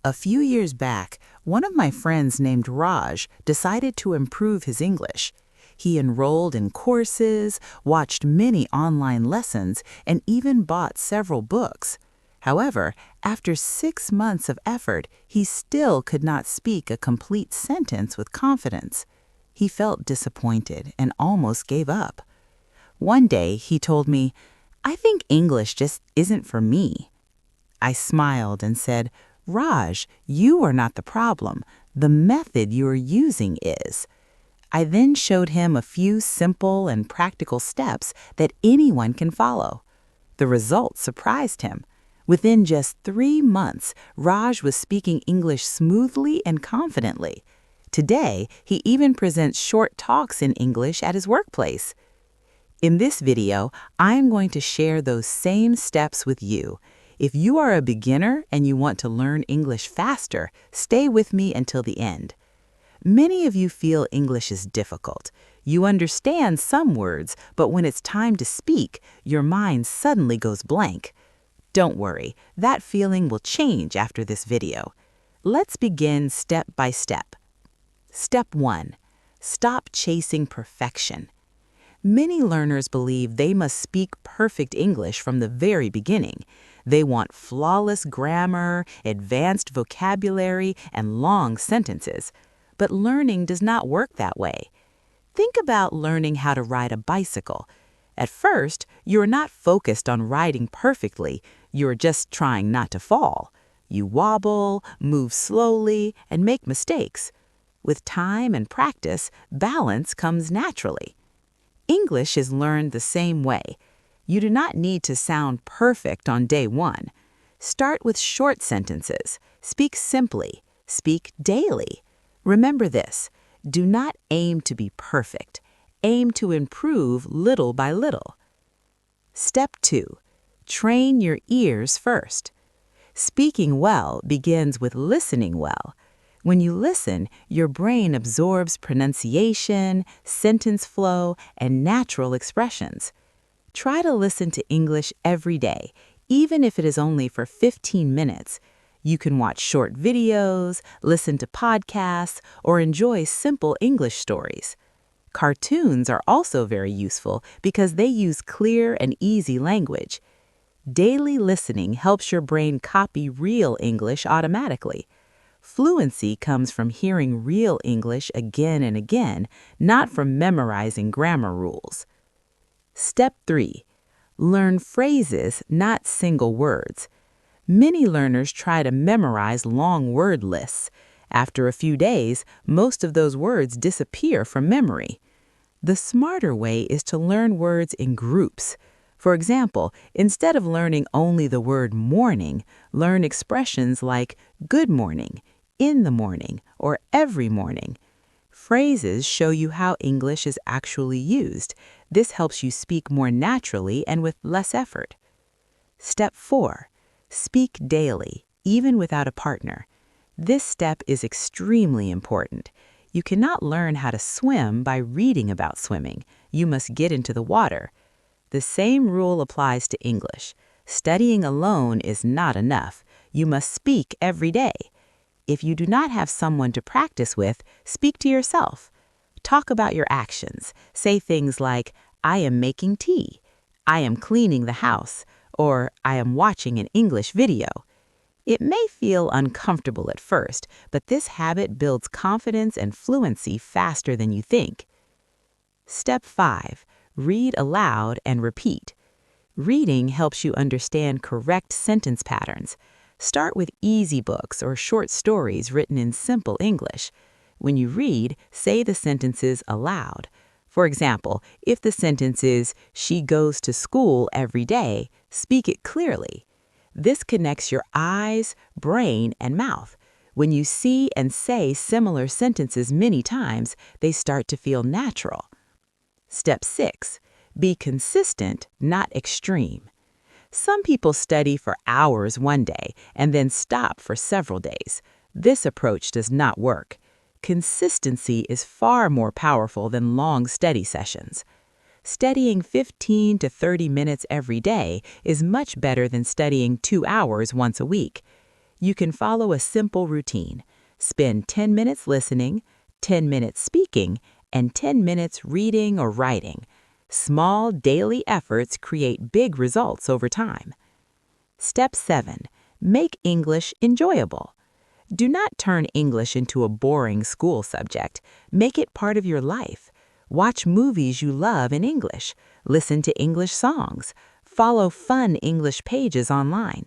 A few years back, one of my friends named Raj decided to improve his English. He enrolled in courses, watched many online lessons, and even bought several books. However, after 6 months of effort, he still could not speak a complete sentence with confidence. He felt disappointed and almost gave up. One day, he told me, "I think English just isn't for me." I smiled and said, "Raj, you are not the problem. The method you are using is." I then showed him a few simple and practical steps that anyone can follow. The results surprised him. Within just 3 months, Raj was speaking English smoothly and confidently. Today, he even presents short talks in English at his workplace. In this video, I'm going to share those same steps with you. If you are a beginner and you want to learn English faster, stay with me until the end. Many of you feel English is difficult. You understand some words, but when it's time to speak, your mind suddenly goes blank. Don't worry, that feeling will change after this video. Let's begin step by step. Step 1. Stop chasing perfection. Many learners believe they must speak perfect English from the very beginning. They want flawless grammar, advanced vocabulary, and long sentences. But learning does not work that way. Think about learning how to ride a bicycle. At first, you're not focused on riding perfectly. You're just trying not to fall. You wobble, move slowly, and make mistakes. With time and practice, balance comes naturally. English is learned the same way. You do not need to sound perfect on day one. Start with short sentences. Speak simply. Speak daily. Remember this: do not aim to be perfect. Aim to improve little by little. Step 2. Train your ears first. Speaking well begins with listening well. When you listen, your brain absorbs pronunciation, sentence flow, and natural expressions. Try to listen to English every day, even if it is only for 15 minutes. You can watch short videos, listen to podcasts, or enjoy simple English stories. Cartoons are also very useful because they use clear and easy language. Daily listening helps your brain copy real English automatically. Fluency comes from hearing real English again and again, not from memorizing grammar rules. Step 3. Learn phrases, not single words. Many learners try to memorize long word lists. After a few days, most of those words disappear from memory. The smarter way is to learn words in groups. For example, instead of learning only the word morning, learn expressions like good morning, in the morning, or every morning. Phrases show you how English is actually used. This helps you speak more naturally and with less effort. Step 4. Speak daily, even without a partner. This step is extremely important. You cannot learn how to swim by reading about swimming. You must get into the water. The same rule applies to English. Studying alone is not enough. You must speak every day. If you do not have someone to practice with, speak to yourself. Talk about your actions. Say things like, "I am making tea," "I am cleaning the house," or "I am watching an English video." It may feel uncomfortable at first, but this habit builds confidence and fluency faster than you think. Step 5. Read aloud and repeat. Reading helps you understand correct sentence patterns. Start with easy books or short stories written in simple English. When you read, say the sentences aloud. For example, if the sentence is, "She goes to school every day," speak it clearly. This connects your eyes, brain, and mouth. When you see and say similar sentences many times, they start to feel natural. Step 6. Be consistent, not extreme. Some people study for hours one day and then stop for several days. This approach does not work. Consistency is far more powerful than long study sessions. Studying 15 to 30 minutes every day is much better than studying 2 hours once a week. You can follow a simple routine. Spend 10 minutes listening, 10 minutes speaking, and 10 minutes reading or writing. Small daily efforts create big results over time. Step 7. Make English enjoyable. Do not turn English into a boring school subject. Make it part of your life. Watch movies you love in English. Listen to English songs. Follow fun English pages online.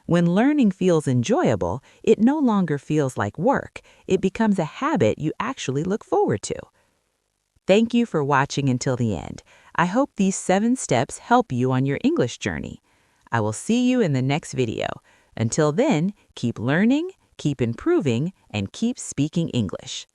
When learning feels enjoyable, it no longer feels like work. It becomes a habit you actually look forward to. Thank you for watching until the end. I hope these 7 steps help you on your English journey. I will see you in the next video. Until then, keep learning, keep improving, and keep speaking English.